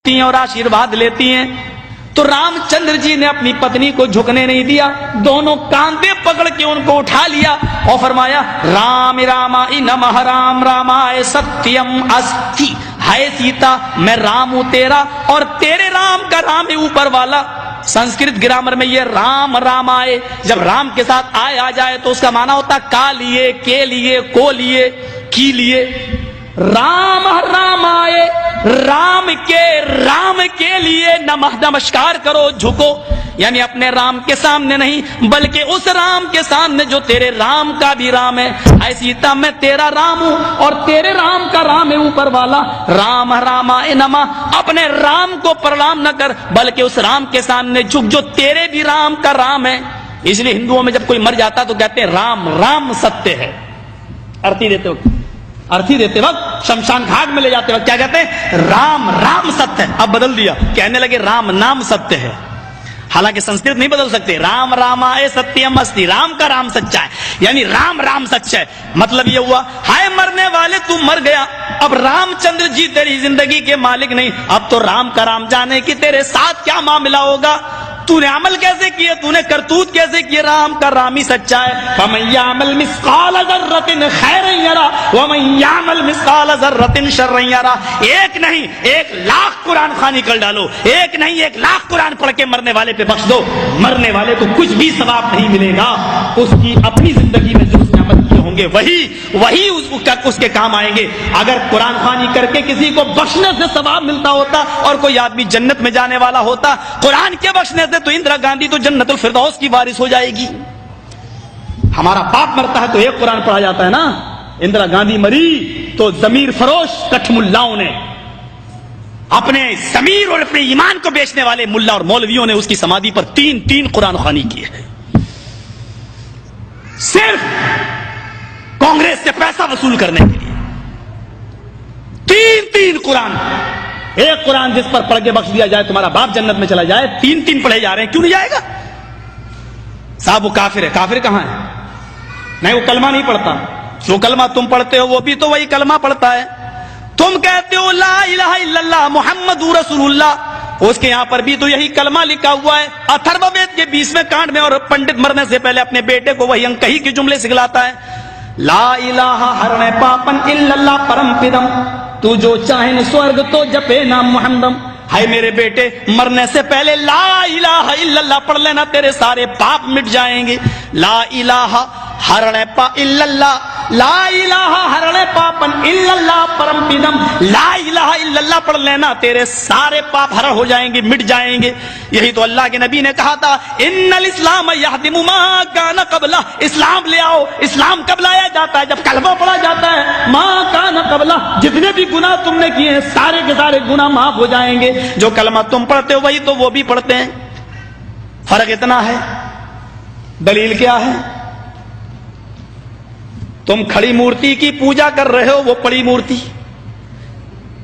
झुकती हैं और आशीर्वाद लेती हैं। तो रामचंद्र जी ने अपनी पत्नी को झुकने नहीं दिया, दोनों कांधे पकड़ के उनको उठा लिया और फरमाया राम रामाय नमः, राम रामाय सत्यम अस्ति। हाय सीता, मैं राम हूं तेरा और तेरे राम का राम है ऊपर वाला। संस्कृत ग्रामर में ये राम रामाय जब राम के साथ आय आ जाए तो उसका माना होता का लिए, के लिए, को लिए, की लिए। राम रामाय, राम के लिए नमः, नमस्कार करो, झुको, यानी अपने राम के सामने नहीं बल्कि उस राम के सामने जो तेरे राम का भी राम है। ऐ सीता, मैं तेरा राम हूं और तेरे राम का राम है ऊपर वाला। राम रामाय नमः, अपने राम को प्रणाम न कर बल्कि उस राम के सामने झुक जो तेरे भी राम का राम है। इसलिए हिंदुओं में जब कोई मर जाता तो कहते हैं राम राम सत्य है। अर्थी देते वक्त शमशान घाट में ले जाते वक्त क्या कहते हैं? राम राम सत्य है। अब बदल दिया, कहने लगे राम नाम सत्य है। हालांकि संस्कृत नहीं बदल सकते। राम रामाय सत्यम अस्ति, राम का राम सच्चा है, यानी राम राम सच्चा है। मतलब ये हुआ हाय मरने वाले तू मर गया, अब रामचंद्र जी तेरी जिंदगी के मालिक नहीं, अब तो राम का राम जाने की तेरे साथ क्या मामला होगा, तूने अमल कैसे किए, तूने करतूत कैसे किए, राम का राम ही सच्चा है। फमन यामल मिस्काल ज़र्रतिन खैरन यरा वमन यामल मिस्काल ज़र्रतिन शर्रन यरा। एक नहीं 1,00,000 कुरान खानी कर डालो, एक नहीं 1,00,000 कुरान पढ़ के मरने वाले पे बख्श दो, मरने वाले को कुछ भी सवाब नहीं मिलेगा। उसकी अपनी जिंदगी में जो उसने अमल किए होंगे वही उसके काम आएंगे। अगर कुरान खानी करके किसी को बख्शने से सवाब मिलता होता और कोई आदमी जन्नत में जाने वाला होता, कुरान के बख्शने से तो इंदिरा गांधी तो जन्नतुल फिरदौस की वारिस हो जाएगी। हमारा बाप मरता है तो एक कुरान पढ़ा जाता है ना। इंदिरा गांधी मरी तो जमीर फरोश कठमुल्लाओं ने, अपने जमीर और अपने ईमान को बेचने वाले मुल्ला और मौलवियों ने उसकी समाधि पर 3 कुरान खानी की है, सिर्फ कांग्रेस से पैसा वसूल करने के लिए। 3 कुरान, एक कुरान जिस पर पढ़ के बख्श दिया जाए तुम्हारा बाप जन्नत में चला जाए, 3 पढ़े जा रहे हैं, क्यों नहीं जाएगा? साहब वो काफिर है। काफिर कहां है? नहीं, वो कलमा नहीं पढ़ता। जो कलमा तुम पढ़ते हो वो भी तो वही कलमा पढ़ता है। तुम कहते हो ला इलाहा इल्लल्लाह मुहम्मदुर रसूलुल्लाह, उसके यहां पर भी तो यही कलमा लिखा हुआ है। अथर्ववेद के 20वें कांड में, और पंडित मरने से पहले अपने बेटे को वही अंकही के जुमले सिखलाता है। ला इलाहा हरणे पापन इल्लल्लाह परम पिदम, तू जो चाहे स्वर्ग तो जपे नाम मुहम्मदम। हाय मेरे बेटे, मरने से पहले ला इलाहा इल्लल्लाह पढ़ लेना, तेरे सारे पाप मिट जाएंगे। ला इलाहा हरणे पा इल्लल्लाह, ला इलाहा हरणे पापन इल्लल्लाह परम पिदम, ला इलाहा इल्लल्लाह पढ़ लेना, तेरे सारे पाप हरण हो जाएंगे, मिट जाएंगे। यही तो अल्लाह के नबी ने कहा था, इन्नल इस्लाम यहदिमु मा कान क़ब्ला, इस्लाम ले आओ। इस्लाम कब लाया जाता है? जब कलमा पढ़ा जाता है। मा कान क़ब्ला, जितने भी गुनाह तुमने किए हैं सारे के सारे गुनाह माफ हो जाएंगे। जो कलमा तुम पढ़ते हो वही तो वो भी पढ़ते हैं, फर्क इतना है। दलील क्या है? तुम खड़ी मूर्ति की पूजा कर रहे हो, वो पड़ी मूर्ति,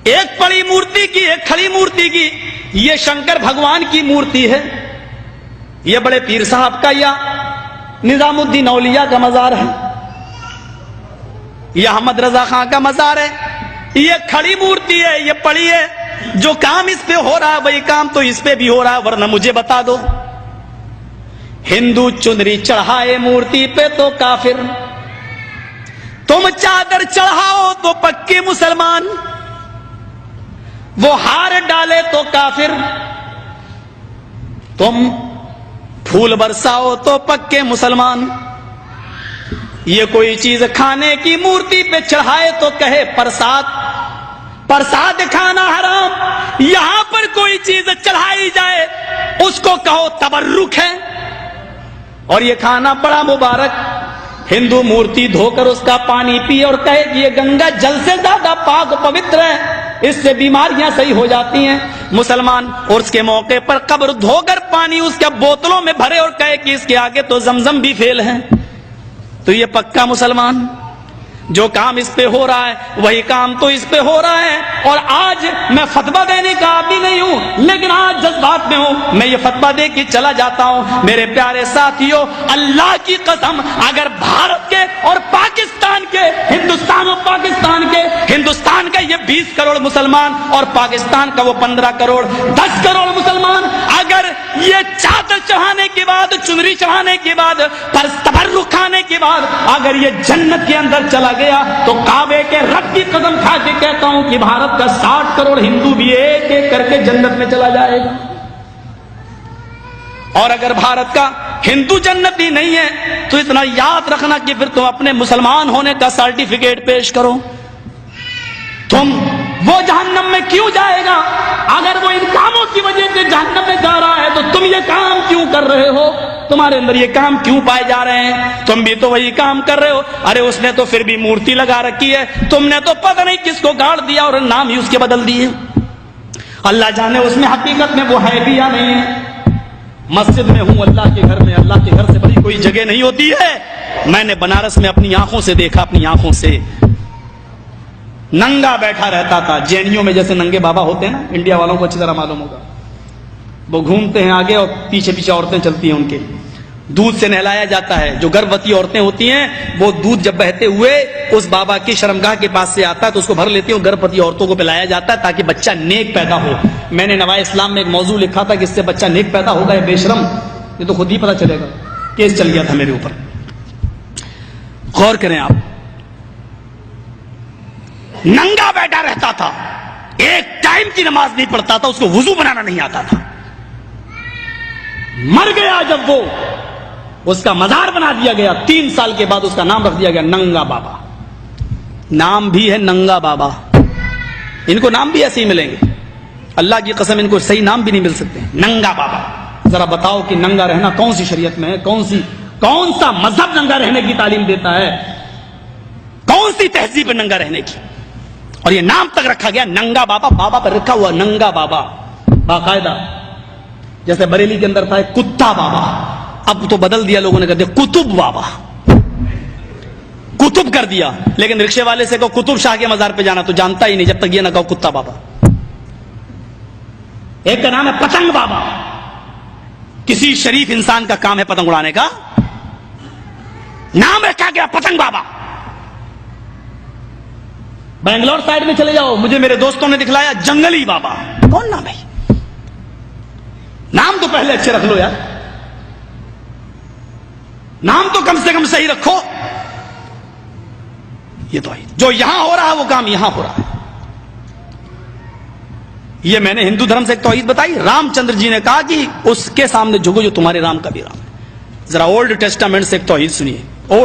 एक पड़ी मूर्ति की एक खड़ी मूर्ति की। ये शंकर भगवान की मूर्ति है, ये बड़े पीर साहब का या निजामुद्दीन औलिया का मजार है, यह अहमद रजा खां का मजार है। ये खड़ी मूर्ति है, ये पड़ी है। जो काम इस पे हो रहा है वही काम तो इस पे भी हो रहा है, वरना मुझे बता दो। हिंदू चुनरी चढ़ाए मूर्ति पे तो काफिर, तुम चादर चढ़ाओ तो पक्के मुसलमान, वो हार डाले तो काफिर, तुम फूल बरसाओ तो पक्के मुसलमान। ये कोई चीज खाने की मूर्ति पे चढ़ाए तो कहे प्रसाद, प्रसाद खाना हराम। यहां पर कोई चीज चढ़ाई जाए उसको कहो तबर्रुक है, और ये खाना बड़ा मुबारक। हिंदू मूर्ति धोकर उसका पानी पिए और कहे कि ये गंगा जल से ज्यादा पाक पवित्र है, इससे बीमारियां सही हो जाती हैं। मुसलमान उर्स के मौके पर कब्र धोकर पानी उसके बोतलों में भरे और कहे कि इसके आगे तो जमजम भी फेल है, तो ये पक्का मुसलमान। جو کام اس پہ ہو رہا ہے وہی کام تو اس پہ ہو رہا ہے. اور آج میں فتویٰ دینے کا آدمی نہیں ہوں، لیکن آج جذبات میں ہوں، میں یہ فتویٰ دے کے چلا جاتا ہوں. میرے پیارے ساتھیوں، اللہ کی قسم، اگر بھارت کے اور پاکستان کے، ہندوستان اور پاکستان کے، ہندوستان کا یہ 20 کروڑ مسلمان اور پاکستان کا وہ 15 کروڑ 10 کروڑ مسلمان، اگر یہ چادر چڑھانے کے بعد، چنری چڑھانے کے بعد، تبرک کھانے کے بعد اگر یہ جنت کے اندر چلا گیا تو کعبے کے رب کی قسم کھا کے کہتا ہوں کہ بھارت کا 60 کروڑ ہندو بھی ایک ایک کر کے جنت میں چلا جائے گا. اور اگر بھارت کا ہندو جنتی نہیں ہے تو اتنا یاد رکھنا کہ پھر تم اپنے مسلمان ہونے کا سرٹیفکیٹ پیش کرو. تم وہ جہنم میں کیوں جائے گا؟ اگر وہ ان کاموں کی وجہ سے جہنم میں جا رہا ہے تو تم یہ کام کیوں کر رہے ہو؟ تمہارے اندر یہ کام کیوں پائے جا رہے ہیں؟ تم بھی تو وہی کام کر رہے ہو. ارے اس نے تو پھر بھی مورتی لگا رکھی ہے، تم نے تو پتہ نہیں کس کو گاڑ دیا اور نام ہی اس کے بدل دیے. اللہ جانے اس میں حقیقت میں وہ ہے بھی یا نہیں ہے. مسجد میں ہوں، اللہ کے گھر میں، اللہ کے گھر سے بڑی کوئی جگہ نہیں ہوتی ہے. میں نے بنارس میں اپنی آنکھوں سے دیکھا، اپنی آنکھوں سے ننگا بیٹھا رہتا تھا. جینیوں میں جیسے ننگے بابا ہوتے ہیں نا، انڈیا والوں کو اچھی طرح معلوم ہوگا، وہ گھومتے ہیں آگے اور پیچھے پیچھے عورتیں چلتی ہیں، ان کے دودھ سے نہلایا جاتا ہے. جو گربوتی عورتیں ہوتی ہیں وہ دودھ جب بہتے ہوئے اس بابا کی شرمگاہ کے پاس سے آتا ہے تو اس کو بھر لیتی ہیں. گربوتی عورتوں کو پلایا جاتا ہے تاکہ بچہ نیک پیدا ہو. میں نے نوائے اسلام میں ایک موضوع لکھا تھا کہ اس سے بچہ نیک پیدا ہوگا. یہ بے شرم، یہ تو خود ہی پتا چلے گا. کیس چل گیا تھا میرے اوپر. غور کریں آپ، ننگا بیٹھا رہتا تھا، ایک ٹائم کی نماز نہیں پڑھتا تھا، اس کو وضو بنانا نہیں آتا تھا. مر گیا جب وہ، اس کا مزار بنا دیا گیا. 3 سال کے بعد اس کا نام رکھ دیا گیا ننگا بابا. نام بھی ہے ننگا بابا. ان کو نام بھی ایسے ہی ملیں گے، اللہ کی قسم ان کو صحیح نام بھی نہیں مل سکتے. ننگا بابا. ذرا بتاؤ کہ ننگا رہنا کون سی شریعت میں ہے؟ کون سا مذہب ننگا رہنے کی تعلیم دیتا ہے؟ کون سی تہذیب ننگا رہنے کی؟ اور یہ نام تک رکھا گیا ننگا بابا. بابا پر رکھا ہوا ننگا بابا باقاعدہ. جیسے بریلی کے اندر تھا ایک کتا بابا، اب تو بدل دیا لوگوں نے، کہتے کتب بابا، کتب کر دیا. لیکن رکشے والے سے کہو کتب شاہ کے مزار پہ جانا تو جانتا ہی نہیں جب تک یہ نہ کہو کتا بابا. ایک کا نام ہے پتنگ بابا. کسی شریف انسان کا کام ہے پتنگ اڑانے کا؟ نام رکھا گیا پتنگ بابا. بنگلور سائڈ میں چلے جاؤ، مجھے میرے دوستوں نے دکھلایا جنگلی بابا. کون نام ہے؟ نام تو پہلے اچھے رکھ لو یار، نام تو کم سے کم صحیح رکھو. یہ تو جو یہاں ہو رہا ہے وہ کام یہاں ہو رہا ہے. یہ میں نے ہندو دھرم سے ایک توحید بتائی. رام چندر جی نے کہا کہ اس کے سامنے جھکو جو تمہارے رام کا بھی رام ہے. ذرا اولڈ ٹیسٹامنٹ سے ایک توحید سنیے.